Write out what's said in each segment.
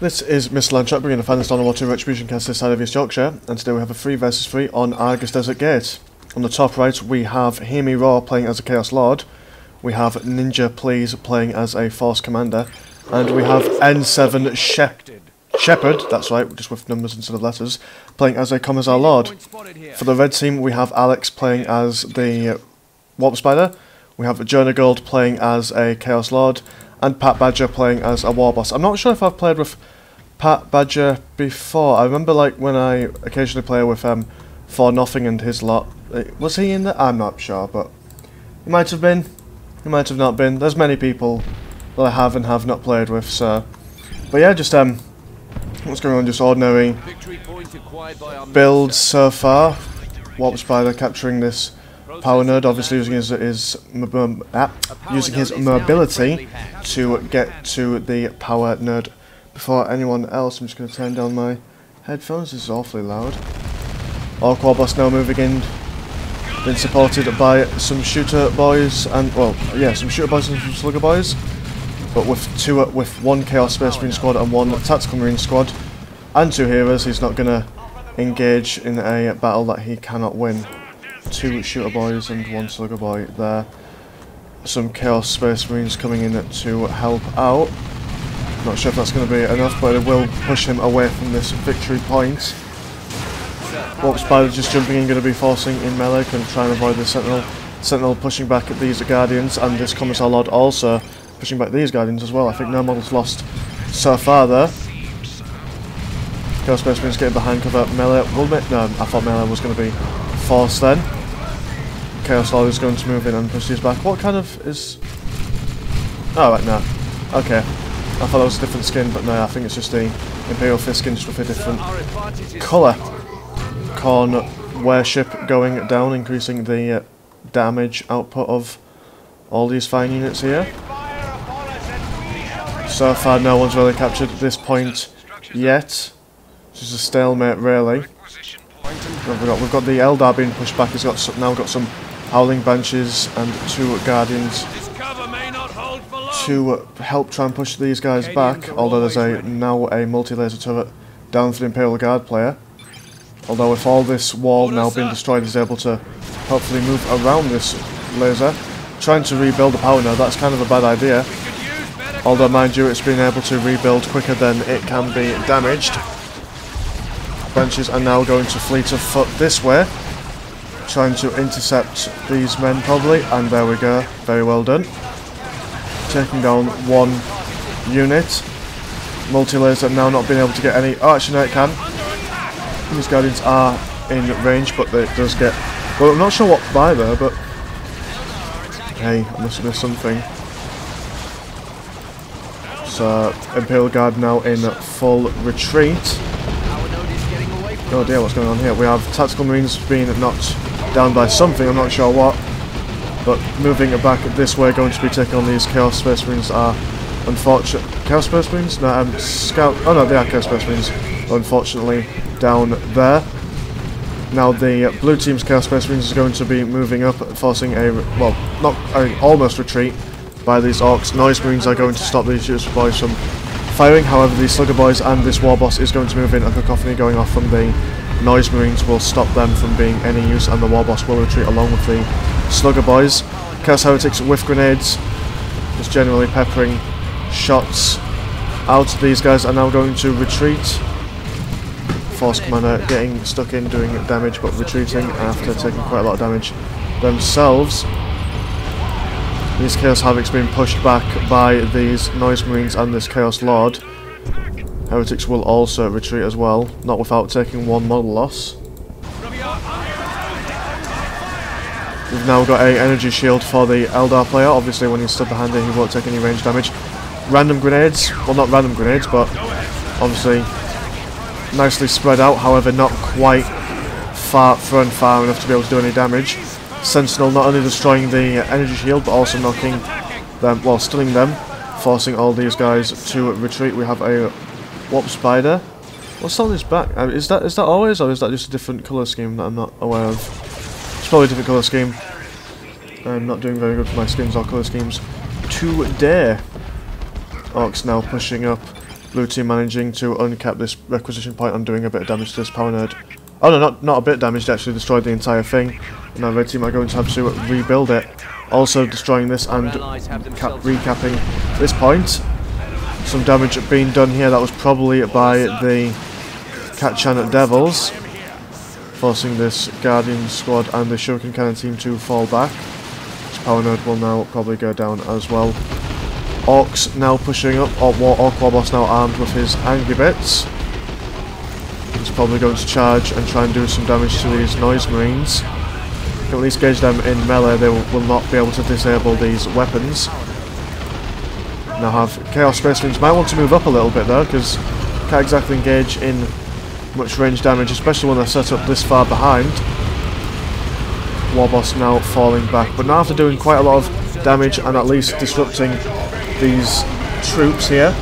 This is Mr. Landtrap bringing the finest on water Retribution cast this side of East Yorkshire, and today we have a 3 vs 3 on Argus Desert Gate. On the top right we have Hear Me Roar playing as a Chaos Lord, we have Ninja Please playing as a Force Commander, and we have N7 Shepherd, that's right, just with numbers instead of letters, playing as a Commissar Lord. For the red team we have Alex playing as the Warp Spider, we have Jonagold playing as a Chaos Lord, and Patbadger playing as a War Boss. I'm not sure if I've played with Patbadger before. I remember like when I occasionally play with For Nothing and his lot. Was he in there? I'm not sure, but he might have been. He might have not been. There's many people that I have and have not played with, so. But yeah, just what's going on? Just ordinary builds so far. Warp Spider capturing this power node, obviously using his mobility to get to the power node before anyone else. I'm just going to turn down my headphones, this is awfully loud. Orc War Boss now moving in, been supported by some shooter boys and, well, yeah, some shooter boys and some slugger boys, but with one Chaos Space Marine squad and one Tactical Marine squad and 2 heroes. He's not going to engage in a battle that he cannot win. 2 shooter boys and 1 slugger boy there. Some Chaos Space Marines coming in to help out. Not sure if that's going to be enough, but it will push him away from this victory point. Warp Spider just jumping in, going to be forcing in melee, and try and avoid the Sentinel. Sentinel pushing back at these Guardians, and this Commissar Lord also pushing back these Guardians as well. I think no models lost so far there. Chaos Space Marines getting behind cover. Melee will make. No, I thought melee was going to be forced then. Chaos Lord is going to move in and push these back. What kind of is... Oh, right, no. Okay. I thought that was a different skin, but no, I think it's just the Imperial Fist skin, just with a different colour. Corn Warship going down, increasing the damage output of all these fine units here. So far, no one's really captured this point yet. It's just a stalemate, really. We've got the Eldar being pushed back. He's now got some Howling Banshees and 2 Guardians to help try and push these guys back, although there's now a multi-laser turret down for the Imperial Guard player. Although with all this wall now being destroyed, he's able to hopefully move around this laser. Trying to rebuild the power node, that's kind of a bad idea. Although mind you, it's been able to rebuild quicker than it can be damaged. Banshees are now going to fleet of foot this way, trying to intercept these men probably, and there we go, very well done. Taking down 1 unit. Multi-laser now not being able to get any... Oh, actually no, it can. These Guardians are in range, but it does get... Well, I'm not sure what by there, but... Hey, I must have missed something. So, Imperial Guard now in full retreat. Oh dear, what's going on here? We have Tactical Marines being knocked down by something, I'm not sure what. But moving back this way, going to be taking on these Chaos Space Marines are unfortunate. Chaos Space Marines? No, Scout. Oh no, they are Chaos Space Marines. Unfortunately, down there. Now the blue team's Chaos Space Marines is going to be moving up, forcing a, well, not a almost retreat by these Orcs. Noise Marines are going to stop these shooter boys from firing. However, these Slugger Boys and this War Boss is going to move in. A cacophony going off from the Noise Marines will stop them from being any use, and the War Boss will retreat along with the Slugger Boys. Chaos Heretics with grenades, just generally peppering shots out. These guys are now going to retreat. Force Commander getting stuck in, doing damage, but retreating after taking quite a lot of damage themselves. These Chaos Havocs being pushed back by these Noise Marines and this Chaos Lord. Heretics will also retreat as well, not without taking 1 model loss. We've now got a energy shield for the Eldar player. Obviously when he's stood behind it he won't take any range damage. Random grenades, well not random grenades, but obviously nicely spread out, however not quite thrown far enough to be able to do any damage. Sentinel not only destroying the energy shield but also knocking them, well stunning them, forcing all these guys to retreat. We have a Warp Spider. What's on his back? Is that always, or is that just a different colour scheme that I'm not aware of? It's probably a different colour scheme. I'm not doing very good for my skins or colour schemes today. Orcs now pushing up Blue team managing to uncap this requisition point and doing a bit of damage to this power node. Oh no, not a bit of damage, they actually destroyed the entire thing. Now red team are going to have to rebuild it. Also destroying this and recapping this point. Some damage being done here, that was probably by the Katchan Devils, forcing this Guardian squad and the Shuriken Cannon team to fall back. This power node will now probably go down as well. Orcs now pushing up, Orc Warboss now armed with his angry bits. He's probably going to charge and try and do some damage to these noise marines. Can at least gauge them in melee, they will not be able to disable these weapons. Now have Chaos Space Marines, might want to move up a little bit though, because can't exactly engage in much range damage, especially when they're set up this far behind. Warboss now falling back, but now after doing quite a lot of damage and at least disrupting these troops here.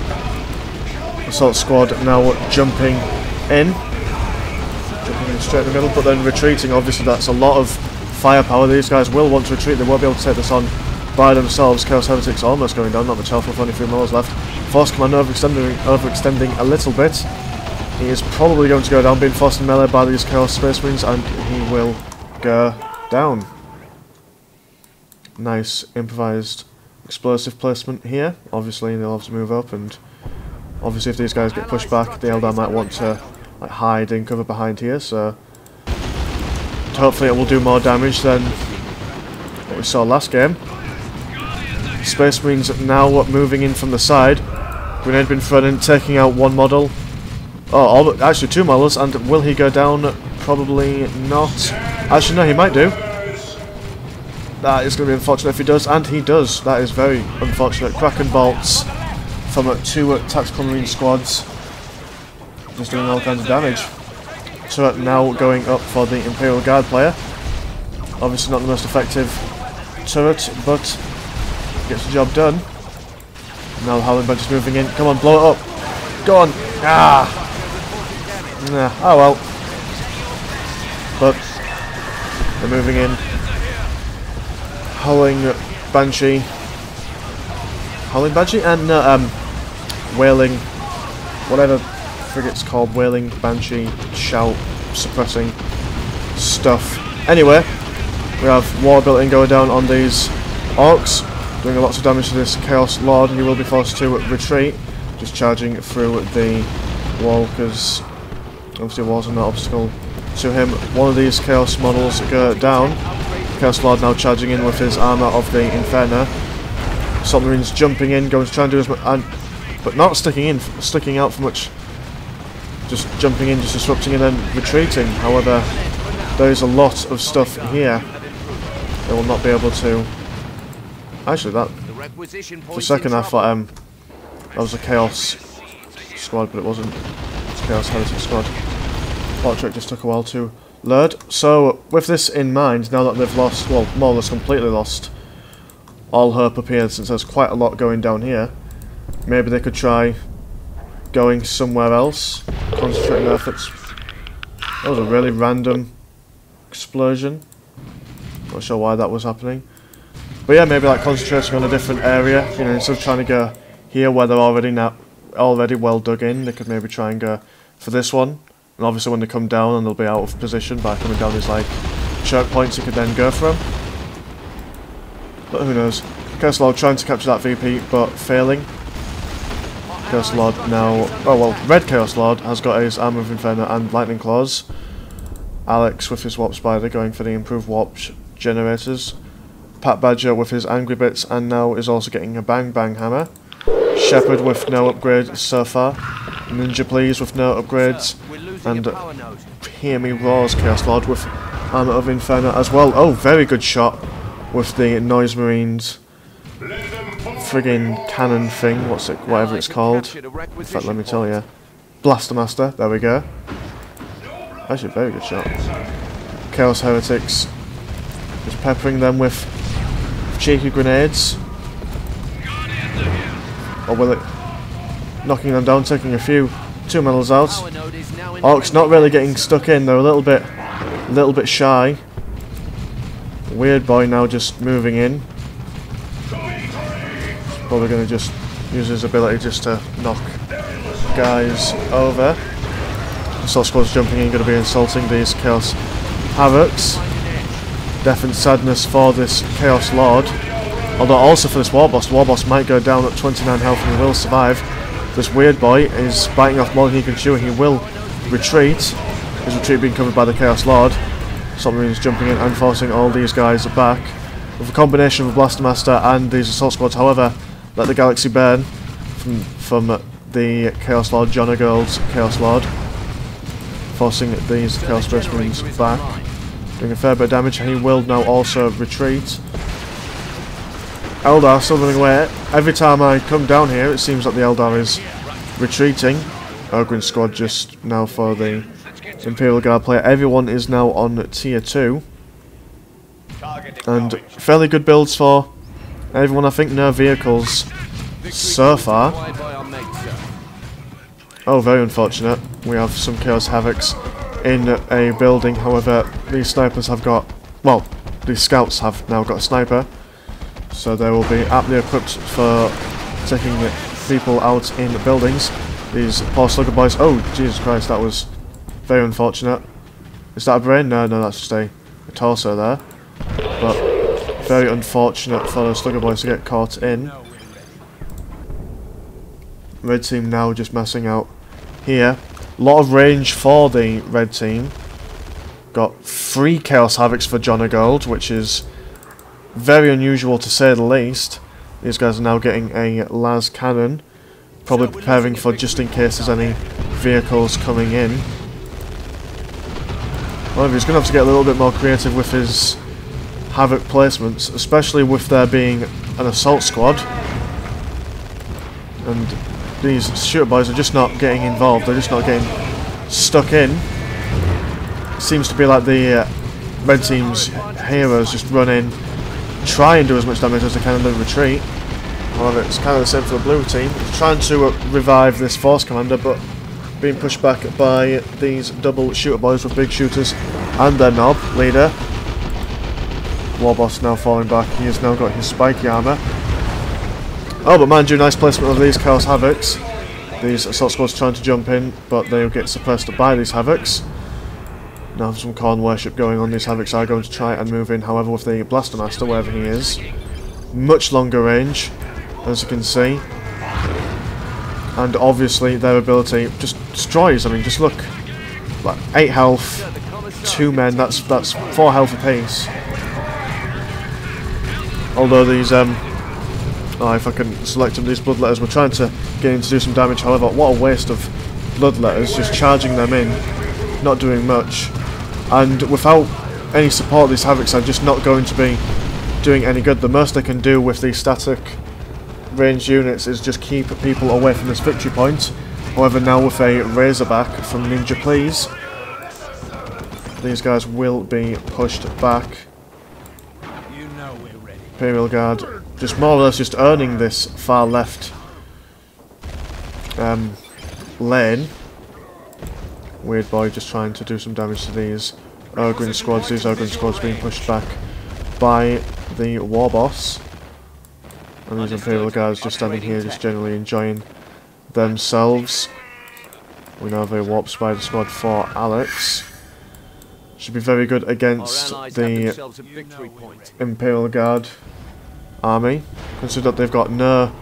Assault squad now jumping in straight in the middle, but then retreating. Obviously that's a lot of firepower. These guys will want to retreat, they won't be able to take this on by themselves. Chaos Heretics almost going down, not much health with only 3 miles left. Force Commander overextending a little bit. He is probably going to go down, being forced in melee by these Chaos Space Marines, and he will go down. Nice improvised explosive placement here. Obviously they'll have to move up, and obviously if these guys get pushed back, the Eldar might want to like hide and cover behind here, so hopefully it will do more damage than what we saw last game. Space Marines now moving in from the side. Grenade been thrown in, taking out one model. Oh, actually 2 models, and will he go down? Probably not. Actually no, he might do. That is going to be unfortunate if he does, and he does. That is very unfortunate. Kraken bolts from 2 tactical marine squads, just doing all kinds of damage. Turret now going up for the Imperial Guard player. Obviously not the most effective turret, but gets the job done. Now the Howling Badger's moving in. Come on, blow it up. Go on. Ah! Nah, oh well. But they're moving in. Howling Banshee. Howling Banshee? And Wailing. Whatever frigate's called. Wailing Banshee. Shout. Suppressing stuff. Anyway, we have war built-in going down on these Orcs. Doing lots of damage to this Chaos Lord. He will be forced to retreat. Just charging through the wall, because obviously walls are no obstacle to him. One of these Chaos models go down. Chaos Lord now charging in with his armour of the Inferno. Submarines jumping in, going to try and do as much, but not sticking out for much. Just jumping in, just disrupting and then retreating. However, there is a lot of stuff here. They will not be able to. Actually, that for a second I thought that was a Chaos squad, but it wasn't. It's a Chaos Heretic squad. Portrait just took a while to load. So, with this in mind, now that they've lost, well, more or less completely lost all hope up here, since there's quite a lot going down here, maybe they could try going somewhere else, concentrating their efforts. That was a really random explosion. Not sure why that was happening. But yeah, maybe like concentrating on a different area, you know, instead of trying to go here where they're already well dug in, they could maybe try and go for this one. And obviously when they come down and they'll be out of position by coming down these like choke points, you could then go for them. But who knows. Chaos Lord trying to capture that VP but failing. Chaos Lord now, oh well, Red Chaos Lord has got his Armour of Inferno and Lightning Claws. Alex with his Warp Spider going for the improved warp generators. Patbadger with his Angry Bits and now is also getting a Bang Bang Hammer. Shepherd with no upgrades so far. Ninja Please with no upgrades. And Hear Me Roars Chaos Lord with Armour of Inferno as well. Oh, very good shot with the Noise Marines friggin' cannon thing, whatever it's called. In fact, let me tell you. Blaster Master, there we go. Actually, very good shot. Chaos Heretics just peppering them with cheeky grenades. Or will it? Knocking them down, taking a few 2 medals out. Orcs not really getting stuck in, they're a little bit shy. Weird Boy now just moving in. Probably going to just use his ability just to knock guys over. Assault squad's jumping in, going to be insulting these Chaos Havocs. Death and sadness for this Chaos Lord. Although also for this War Boss. The War Boss might go down at 29 health and he will survive. This weird boy is biting off more than he can chew. He will retreat. His retreat being covered by the Chaos Lord. Submarines jumping in and forcing all these guys back. With a combination of Blaster Master and these assault squads, however, let the galaxy burn from the Chaos Lord, Jonagold's Chaos Lord. Forcing these Chaos Space Marines back. Doing a fair bit of damage. He will now also retreat. Eldar still running away. Every time I come down here, it seems like the Eldar is retreating. Ogrin squad just now for the Imperial Guard player. Everyone is now on tier 2. And fairly good builds for everyone. I think no vehicles so far. Oh, very unfortunate. We have some Chaos Havocs in a building. However, these snipers have got... well, these scouts have now got a sniper. So they will be aptly equipped for taking people out in buildings. These poor slugger boys... oh, Jesus Christ, that was very unfortunate. Is that a brain? No, that's just a torso there. But very unfortunate for the slugger boys to get caught in. Red team now just messing out here. A lot of range for the red team. Got 3 Chaos Havocs for Jonagold, which is very unusual to say the least. These guys are now getting a las cannon. Probably preparing for just in case there's any vehicles coming in. However, he's going to have to get a little bit more creative with his Havoc placements, especially with there being an assault squad. And these shooter boys are just not getting involved, they're just not getting stuck in. It seems to be like the red team's heroes just run in, try and do as much damage as they can and then retreat. However, it's kind of the same for the blue team. Trying to revive this force commander, but being pushed back by these double shooter boys with big shooters and their knob leader. Warboss now falling back. He has now got his spiky armour. Oh, but mind you, nice placement of these Chaos Havocs. These assault squads trying to jump in, but they'll get suppressed by these Havocs. Now some Khorne worship going on. These Havocs are going to try and move in, however, with the Blaster Master, wherever he is. Much longer range, as you can see. And obviously their ability just destroys. I mean, just look. Like 8 health, 2 men, that's 4 health apiece. Although these, if I can select them, these Bloodletters, we're trying to get him to do some damage. However, what a waste of Bloodletters, just charging them in, not doing much. And without any support, these Havocs are just not going to be doing any good. The most they can do with these static ranged units is just keep people away from this victory point. However, now with a Razorback from Ninja Please, these guys will be pushed back. Imperial Guard just more or less just earning this far left lane. Weird boy just trying to do some damage to these Ogrin squads. These Ogrin squads being pushed back by the War Boss. And these Imperial Guards just standing here, just generally enjoying themselves. We now have a Warp Spider squad for Alex. Should be very good against the Imperial Guard army. Consider that they've got no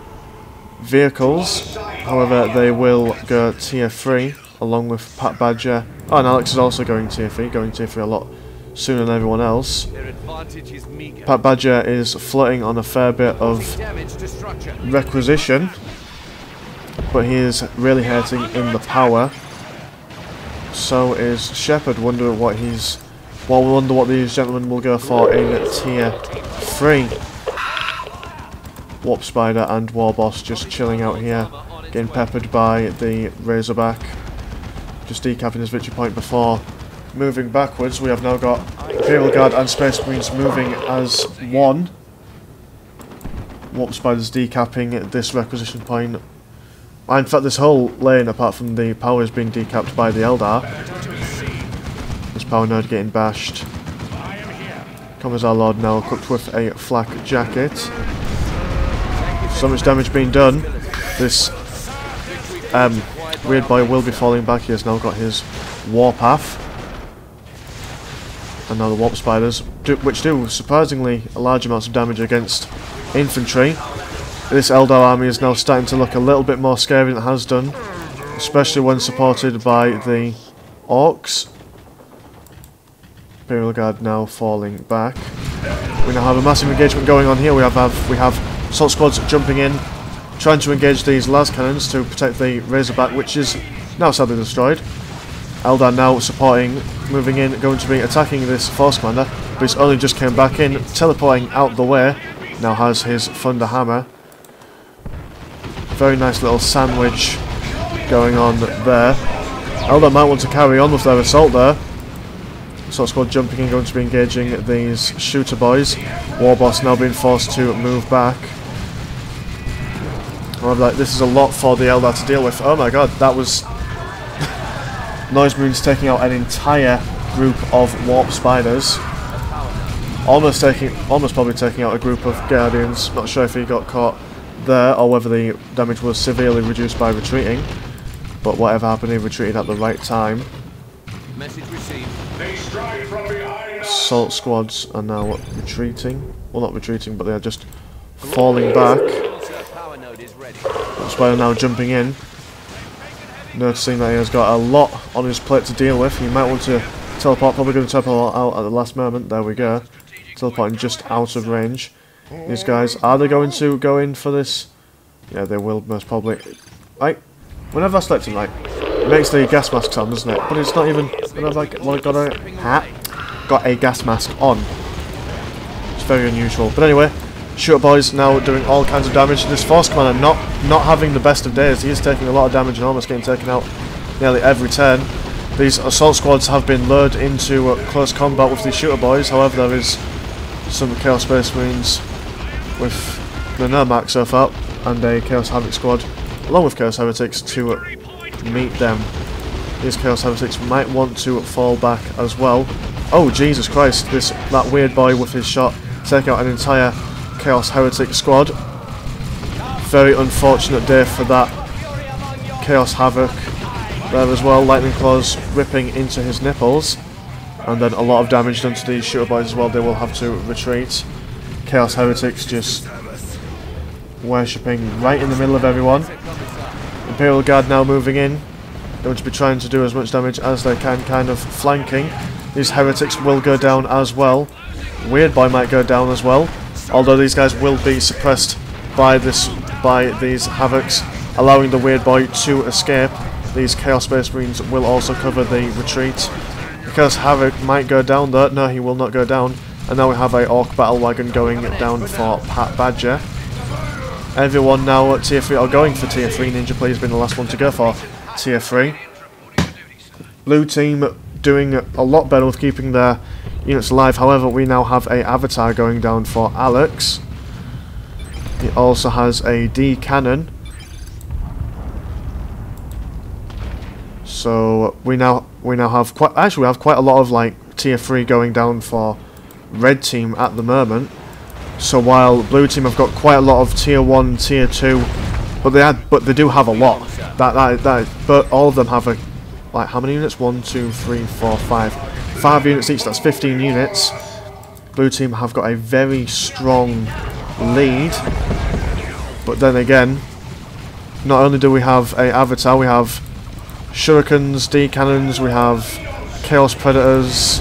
vehicles. However, they will go tier 3 along with Patbadger. Oh, and Alex is also going tier 3, a lot sooner than everyone else. Patbadger is floating on a fair bit of requisition, but he is really hurting in the power. So is Shepard. Wonder what these gentlemen will go for in tier 3. Warp Spider and Warboss just chilling out here, getting peppered by the Razorback, just decapping his victory point before moving backwards. We have now got Imperial Guard and Space Marines moving as one. Warp Spider's decapping this requisition point. In fact, this whole lane, apart from the power, is being decapped by the Eldar. This power node getting bashed. Comes our Lord now, equipped with a flak jacket. So much damage being done. This Weird Boy will be falling back. He has now got his Warpath. And now the Warp Spiders, which do surprisingly large amounts of damage against infantry. This Eldar army is now starting to look a little bit more scary than it has done, especially when supported by the Orcs. Imperial Guard now falling back. We now have a massive engagement going on here. We have assault squads jumping in, trying to engage these las cannons to protect the Razorback, which is now sadly destroyed. Eldar now supporting, moving in, going to be attacking this Force Commander, but he's only just came back in, teleporting out the way. Now has his Thunder Hammer. Very nice little sandwich going on there. Eldar might want to carry on with their assault there. Assault squad jumping in, going to be engaging these shooter boys. Warboss now being forced to move back. However, this is a lot for the Eldar to deal with. Oh my god, that was Noise Marines taking out an entire group of Warp Spiders. Almost probably taking out a group of Guardians. Not sure if he got caught there or whether the damage was severely reduced by retreating. But whatever happened, he retreated at the right time. Message received. Assault squads are now retreating. Well, not retreating, but they are just falling back. Spider now jumping in. Noticing that he has got a lot on his plate to deal with. He might want to teleport, probably going to teleport out at the last moment. There we go. Teleporting just out of range. These guys, are they going to go in for this? Yeah, they will most probably. Right, whenever I select him, right, it makes the gas mask sound, doesn't it? But it's not even. Whenever I got a gas mask on. It's very unusual. But anyway, Shooter Boys now doing all kinds of damage. This Force Commander not having the best of days. He is taking a lot of damage and almost getting taken out nearly every turn. These assault squads have been lured into close combat with these Shooter Boys. However, there is some Chaos Space Marines with the Nermac so far and a Chaos Havoc squad along with Chaos Heretics to meet them. These Chaos Heretics might want to fall back as well. Oh Jesus Christ, that weird boy with his shot taking out an entire Chaos Heretic squad. Very unfortunate day for that Chaos Havoc there as well. Lightning Claws ripping into his nipples. And then a lot of damage done to these Shooter Boys as well. They will have to retreat. Chaos Heretics just worshipping right in the middle of everyone. Imperial Guard now moving in. Going to be trying to do as much damage as they can, kind of flanking. These Heretics will go down as well. Weird Boy might go down as well. Although these guys will be suppressed by these Havocs, allowing the Weird Boy to escape. These Chaos Space Marines will also cover the retreat. Because Havoc might go down though. No, he will not go down. And now we have a Orc Battle Wagon going down for Patbadger. Everyone now at Tier 3 are going for Tier 3. Ninja Please being the last one to go for Tier 3. Blue team doing a lot better with keeping their units alive. However, we now have a Avatar going down for Alex. He also has a D cannon. So we now have quite a lot of like Tier 3 going down for Red team at the moment. So while Blue team have got quite a lot of Tier 1, Tier 2, but they do have a lot. But all of them have a, like, how many units? 1, 2, 3, 4, 5. 5 units each, that's 15 units. Blue team have got a very strong lead. But then again, not only do we have a Avatar, we have Shurikens, D cannons, we have Chaos Predators,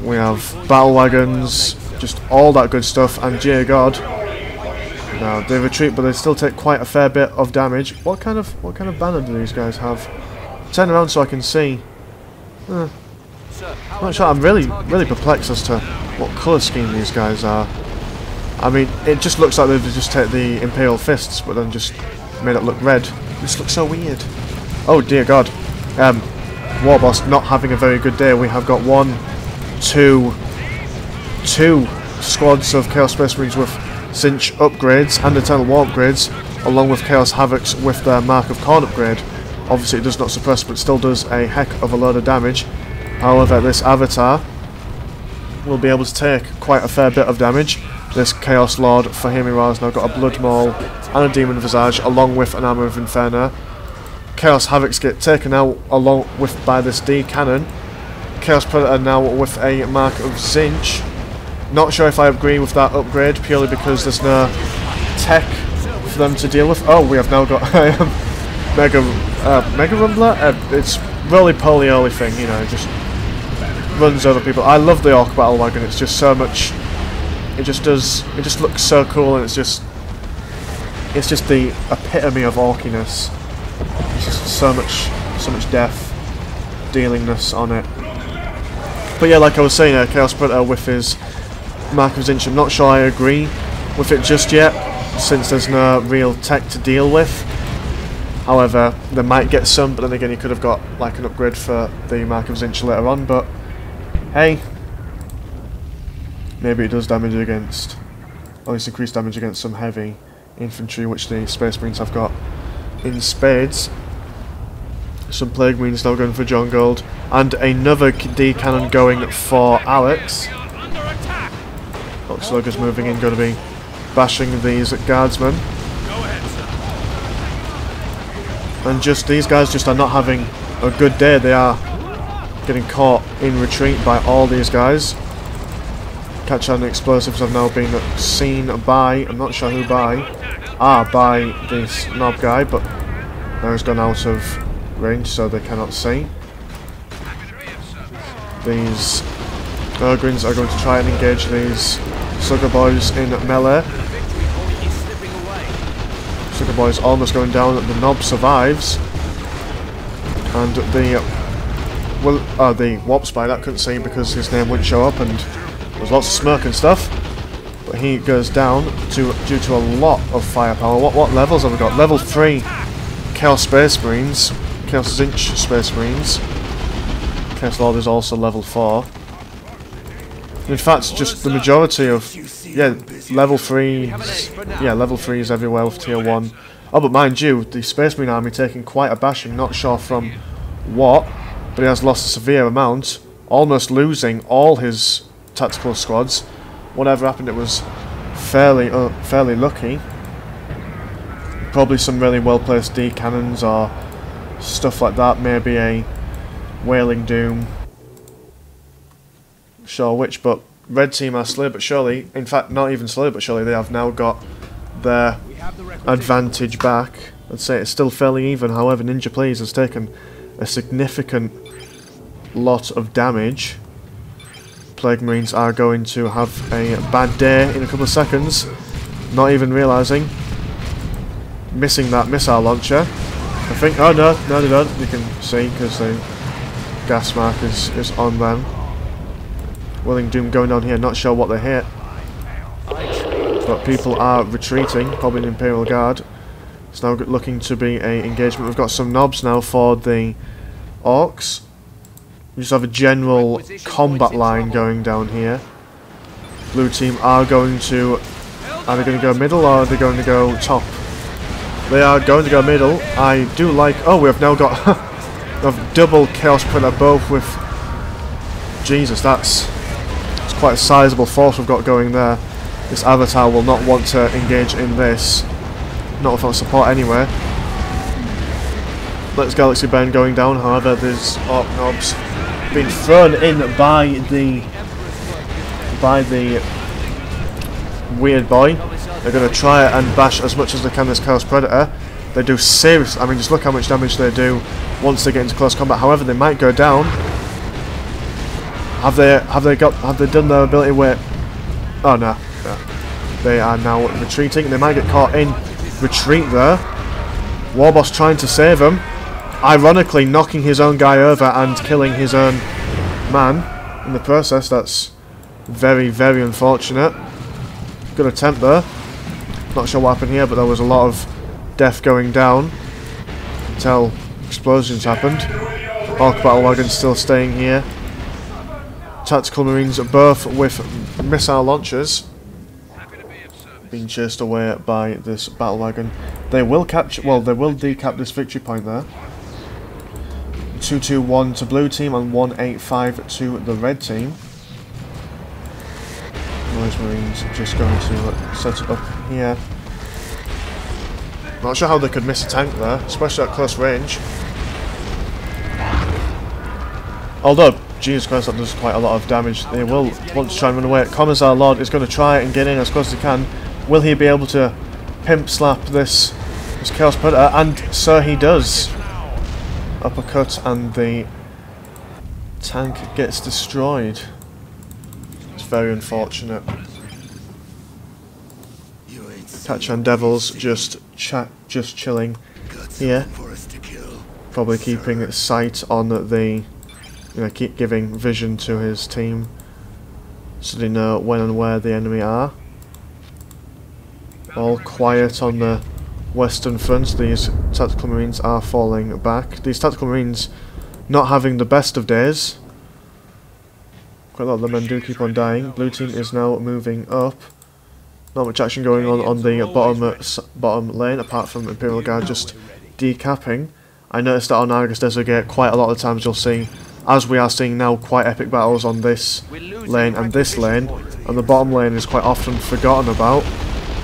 we have Battle Wagons, just all that good stuff, and dear God. Now they retreat, but they still take quite a fair bit of damage. What kind of banner do these guys have? Turn around so I can see. Not sure. I'm really perplexed as to what colour scheme these guys are. I mean, it just looks like they've just taken the Imperial Fists, but then just made it look red. This looks so weird. Oh dear God. Warboss not having a very good day. We have got two squads of Chaos Space Marines with Cinch upgrades and Eternal War upgrades, along with Chaos Havocs with their Mark of Khorne upgrade. Obviously it does not suppress, but still does a heck of a load of damage. However, this Avatar will be able to take quite a fair bit of damage. This Chaos Lord Fahimi Ra has now got a Blood Maul and a Demon Visage, along with an Armour of Inferno. Chaos Havocs get taken out along with by this D cannon. Chaos Predator now with a mark of Zinch. Not sure if I agree with that upgrade, purely because there's no tech for them to deal with. Oh, we have now got Mega Rumbler. It's roly-poly thing, you know, just runs over people. I love the Orc Battle Wagon. It's just so much. It just looks so cool, and it's just the epitome of orkiness. It's just so much death dealingness on it. But yeah, like I was saying, Chaos Predator with his Mark of Zinch, I'm not sure I agree with it just yet, since there's no real tech to deal with. However, they might get some, but then again, you could have got like an upgrade for the Mark of Zinch later on, but hey, maybe it does damage against, or at least increased damage against some heavy infantry, which the Space Marines have got in spades. Some Plague Marines now going for Jonagold, and another D cannon going for Alex. Oxlogger's moving in, going to be bashing these guardsmen. And just these guys just are not having a good day. They are getting caught in retreat by all these guys. Catch on explosives have now been seen by, I'm not sure who by, by this knob guy, but now he's gone out of range so they cannot see. These Urgrins are going to try and engage these Slugger Boys in melee. Slugger Boys almost going down, the knob survives. And the Warp Spy, that couldn't see because his name wouldn't show up and there's lots of smoke and stuff. But he goes down due to a lot of firepower. What levels have we got? Level 3 Chaos Space Marines. Chaos Zinch Space Marines. Chaos Lord is also level 4. In fact, just the majority of level 3s. Yeah, level 3s everywhere with tier 1. Oh, but mind you, the Space Marine army taking quite a bashing, not sure from what, but he has lost a severe amount, almost losing all his tactical squads. Whatever happened, it was fairly lucky. Probably some really well placed D cannons or stuff like that. Maybe a Wailing Doom. Sure which, but red team are slowly but surely, in fact not even slowly but surely, they have now got their advantage back. I'd say it's still fairly even, however Ninja Please has taken a significant lot of damage. Plague Marines are going to have a bad day in a couple of seconds, not even realising. Missing that missile launcher. I think, oh no they don't, you can see because the gas mark is on them. Wailing Doom going down here, not sure what they hit. But people are retreating, probably the Imperial Guard. It's now looking to be a engagement. We've got some knobs now for the Orcs. We just have a general combat line going down here. Blue team are they going to go middle or are they going to go top? They are going to go middle. I do like, oh, we have now got we have double Chaos Predator both with, Jesus, that's quite a sizable force we've got going there. This Avatar will not want to engage in this. Not without support anyway. Let's Galaxy Bend going down, however, there's Orc Knobs being thrown in by the weird boy. They're going to try and bash as much as they can this Chaos Predator. They do serious, I mean, just look how much damage they do once they get into close combat. However, they might go down. Have they done their ability where? Oh no. They are now retreating. They might get caught in retreat there. Warboss trying to save them, ironically knocking his own guy over and killing his own man in the process. That's very, very unfortunate. Good attempt there. Not sure what happened here, but there was a lot of death going down until explosions happened. Orc Battle Wagon still staying here. Tactical Marines both with missile launchers being chased away by this battle wagon. They will capture, well, they will decap this victory point there. 221 to blue team and 185 to the red team. Noise Marines just going to set it up here. Not sure how they could miss a tank there, especially at close range. Although, Jesus Christ, that does quite a lot of damage. They will want to try and run away. Commissar Lord is going to try and get in as close as he can. Will he be able to pimp slap this Chaos Predator? And so he does. Uppercut, and the tank gets destroyed. It's very unfortunate. Catchan Devils just chilling here, probably keeping sight on the, keep giving vision to his team, so they know when and where the enemy are. All quiet on the western front. These tactical marines are falling back. These tactical marines not having the best of days. Quite a lot of the men do keep on dying. Blue team is now moving up. Not much action going on the bottom lane, apart from Imperial Guard just decapping. I noticed that on Argus Desert Gate quite a lot of times you'll see, as we are seeing now, quite epic battles on this lane and this lane, and the bottom lane is quite often forgotten about,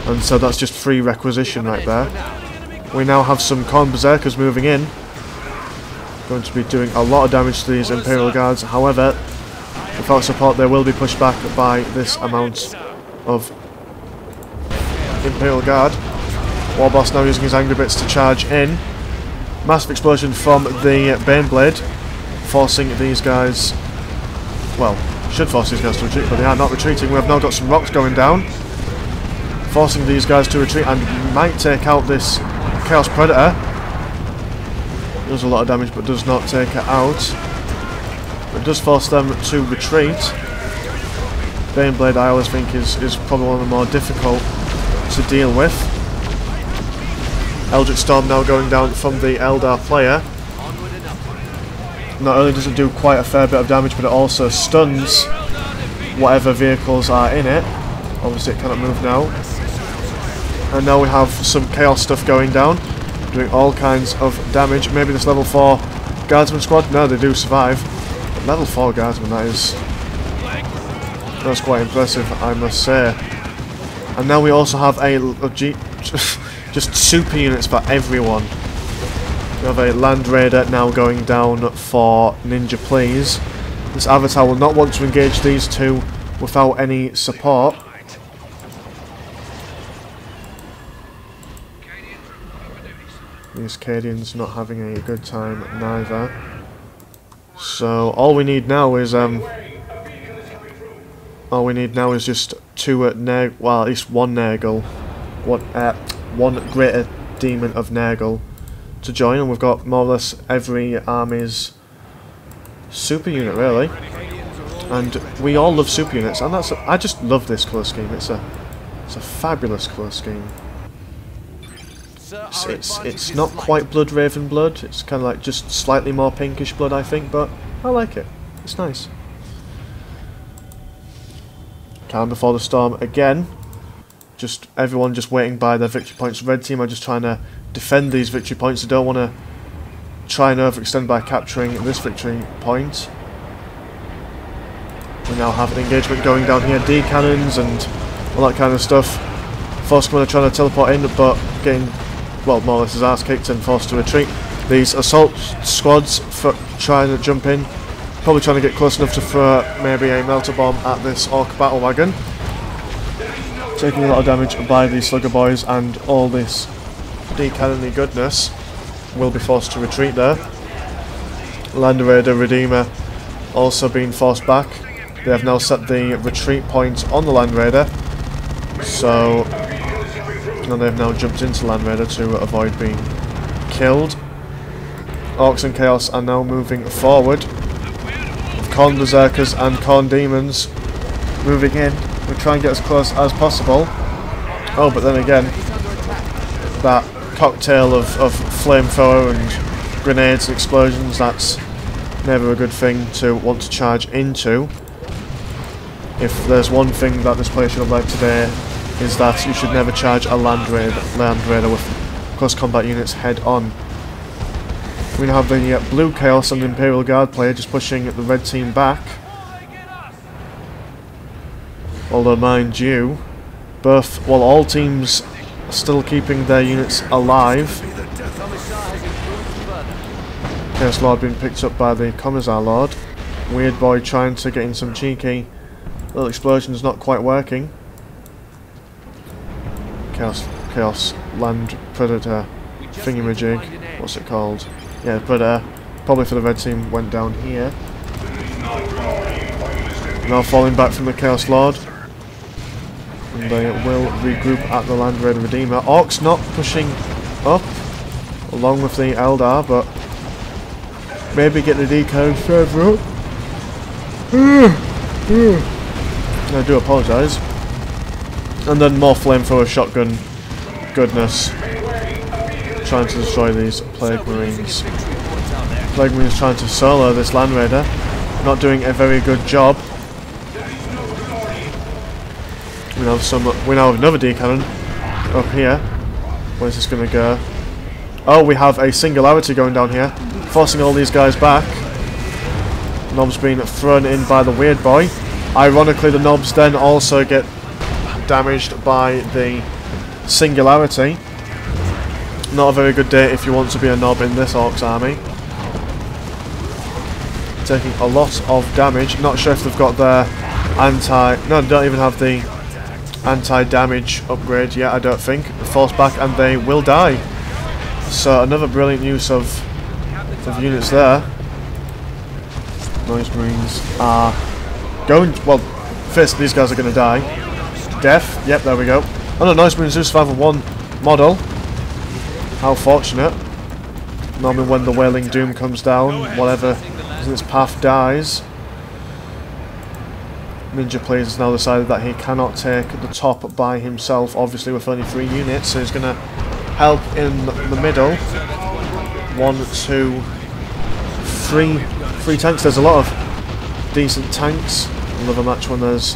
and so that's just free requisition right there. We now have some Khorne Berserkers moving in, going to be doing a lot of damage to these Imperial Guards. However, without support they will be pushed back by this amount of Imperial Guard. Warboss now using his angry bits to charge in. Massive explosion from the Baneblade, forcing these guys, well, should force these guys to retreat, but they are not retreating. We have now got some rocks going down, forcing these guys to retreat, and might take out this Chaos Predator. Does a lot of damage but does not take it out. It does force them to retreat. Baneblade I always think is probably one of the more difficult to deal with. Eldritch Storm now going down from the Eldar player. Not only does it do quite a fair bit of damage, but it also stuns whatever vehicles are in it. Obviously it cannot move now. And now we have some chaos stuff going down, doing all kinds of damage. Maybe this level 4 guardsman squad, no, they do survive. But level 4 guardsman, that's quite impressive, I must say. And now we also have just super units for everyone. We have a Land Raider now going down for Ninja Please. This Avatar will not want to engage these two without any support. These Cadians not having a good time neither. So all we need now is just two well, at least one Nurgle, one greater demon of Nurgle to join, and we've got more or less every army's super unit really. And we all love super units, and I just love this colour scheme. It's a fabulous colour scheme. It's not quite Blood Raven blood. It's kind of like just slightly more pinkish blood, I think, but I like it. It's nice. Calm before the storm again. Just everyone just waiting by their victory points. Red team are just trying to defend these victory points. They don't want to try and overextend by capturing this victory point. We now have an engagement going down here. D cannons and all that kind of stuff. Force Commander trying to teleport in, but getting, well, more or less his ass kicked and forced to retreat. These assault squads for trying to jump in, probably trying to get close enough to throw maybe a melter bomb at this Orc battle wagon. Taking a lot of damage by these Slugger Boys, and all this D-cannony goodness will be forced to retreat there. Land Raider Redeemer also being forced back. They have now set the retreat point on the Land Raider, so and they've now jumped into Land Raider to avoid being killed. Orcs and Chaos are now moving forward. Khorne Berserkers and Khorne Demons moving in. We try and get as close as possible. Oh, but then again, that cocktail of flamethrower and grenades and explosions, that's never a good thing to want to charge into. If there's one thing that this player should have learned today, is that you should never charge a Land Raider with close combat units head on. We now have the Blue Chaos and the Imperial Guard player just pushing the red team back. Although, mind you, all teams still keeping their units alive. Chaos Lord being picked up by the Commissar Lord. Weird Boy trying to get in some cheeky little explosions, not quite working. Chaos Land Predator thingamajig. What's it called? Yeah, Predator. Probably for the red team went down here. Now falling back from the Chaos Lord. And they will regroup at the Land Raider Redeemer. Orcs not pushing up along with the Eldar, but maybe get the decoys further up. I do apologise. And then more flamethrower shotgun goodness. Trying to destroy these Plague Marines. Plague Marines trying to solo this Land Raider. Not doing a very good job. We now have another D-cannon up here. Where's this going to go? Oh, we have a Singularity going down here, forcing all these guys back. Knobs being thrown in by the Weird Boy. Ironically, the Knobs then also get damaged by the Singularity. Not a very good day if you want to be a Knob in this Orcs army. Taking a lot of damage. Not sure if they've got their no, they don't even have the anti-damage upgrade yet, I don't think. Forced back and they will die. So another brilliant use of units there. Noise Marines are going, well, first these guys are going to die. Death, yep, there we go. Oh no, Noise Marines do survive 1 model. How fortunate. Normally when the Wailing Doom comes down, whatever is in its path dies. Ninja Plays has now decided that he cannot take the top by himself, obviously with only 3 units, so he's going to help in the middle. 1, 2, 3 tanks. There's a lot of decent tanks. I love a match when there's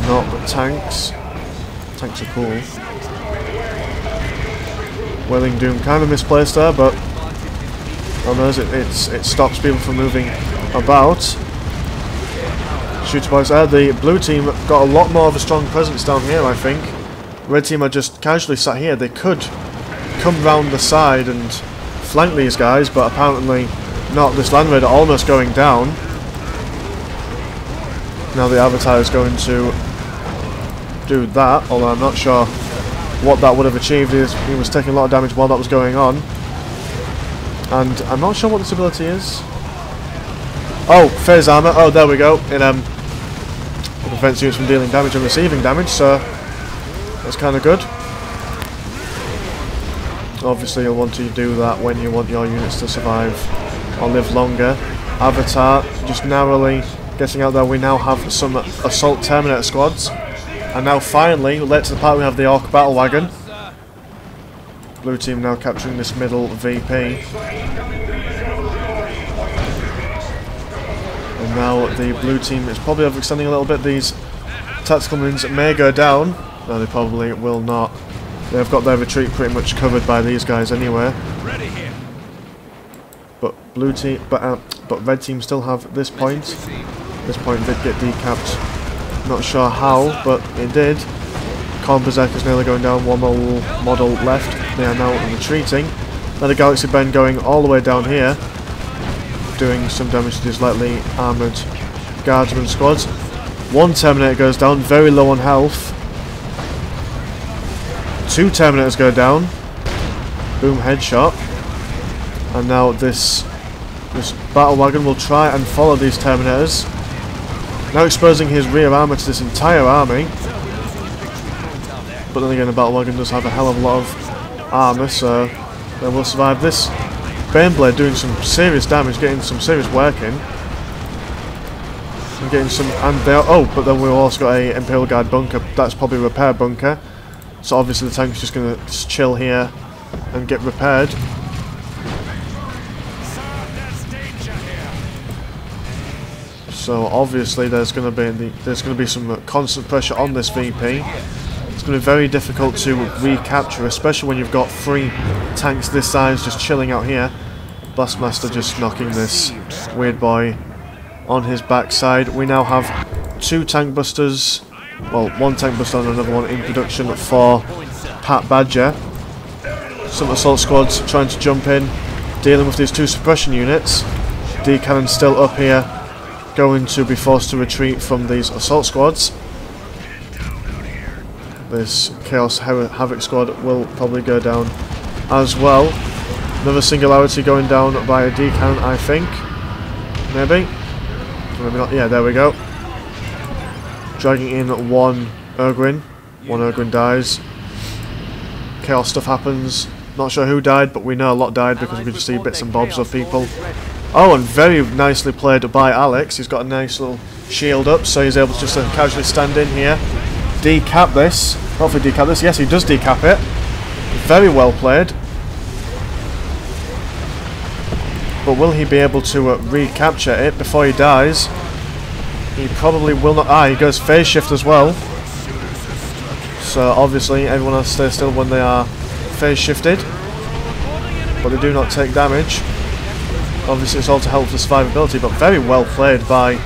not tanks. Tanks are cool. Wailing Doom kind of misplaced there, but on those it stops people from moving about. Shooter boys there. The blue team got a lot more of a strong presence down here, I think. Red team are just casually sat here. They could come round the side and flank these guys, but apparently not. This Land Raider almost going down. Now the Avatar is going to do that, although I'm not sure what that would have achieved. He was taking a lot of damage while that was going on. And I'm not sure what this ability is. Oh, phase armor. Oh, there we go. It prevents units from dealing damage and receiving damage, so that's kind of good. Obviously, you'll want to do that when you want your units to survive or live longer. Avatar just narrowly getting out there. We now have some Assault Terminator squads. And now finally, late to the part, we have the Orc Battle Wagon. Blue team now capturing this middle VP. And now the blue team is probably overextending a little bit. These tactical marines may go down. No, they probably will not. They've got their retreat pretty much covered by these guys anyway. But blue team, but red team still have this point. This point did get decapped. Not sure how, but it did. Corn Berserker's nearly going down. 1 model left. They are now retreating. Now the Galaxy Bend going all the way down here, doing some damage to these lightly armoured guardsman squads. 1 Terminator goes down, very low on health. 2 Terminators go down. Boom, headshot. And now this battle wagon will try and follow these Terminators. Now exposing his rear armour to this entire army. But then again, the battle wagon does have a hell of a lot of armour, so they will survive this. Baneblade doing some serious damage, getting some serious work in. And getting some, and they are, oh, but then we've also got a Imperial Guard bunker. That's probably a repair bunker. So obviously the tank's just going to chill here and get repaired. So obviously there's going to be some constant pressure on this VP. It's going to be very difficult to recapture, especially when you've got 3 tanks this size just chilling out here. Blastmaster just knocking this weird boy on his backside. We now have 2 tank busters, well, 1 tank buster and another one in production for Patbadger. Some assault squads trying to jump in, dealing with these 2 suppression units. D-Cannon still up here, going to be forced to retreat from these assault squads. This Chaos Havoc squad will probably go down as well. Another Singularity going down by a D-Cannon, I think. Maybe? Maybe not. Yeah, there we go. Dragging in 1 Urgwin. 1 Urgwin dies. Chaos stuff happens. Not sure who died, but we know a lot died because we can just see bits and bobs of people. Oh, and very nicely played by Alex. He's got a nice little shield up, so he's able to just casually stand in here. Decap this. Hopefully decap this. Yes, he does decap it. Very well played. But will he be able to recapture it before he dies? He probably will not. Ah, he goes phase shift as well. So obviously everyone has to stay still when they are phase shifted. But they do not take damage. Obviously it's all to help the survivability, but very well played by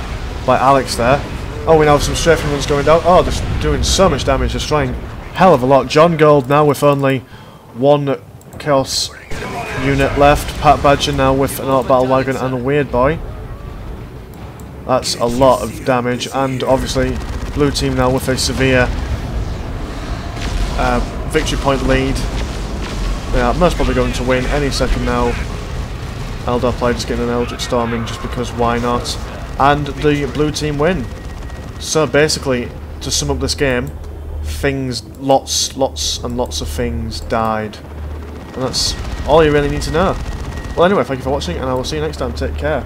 Alex there. Oh, we now have some strafing runs going down. Oh, they're doing so much damage, destroying hell of a lot. Jonagold now with only 1 Chaos unit left. Patbadger now with an Alt Battle Wagon and a Weird Boy. That's a lot of damage, and obviously blue team now with a severe victory point lead. They are most probably going to win any second now. Eldar player just getting an Eldritch Storming just because why not. And the blue team win. So basically, to sum up this game, lots and lots of things died. And that's all you really need to know. Well anyway, thank you for watching, and I will see you next time. Take care.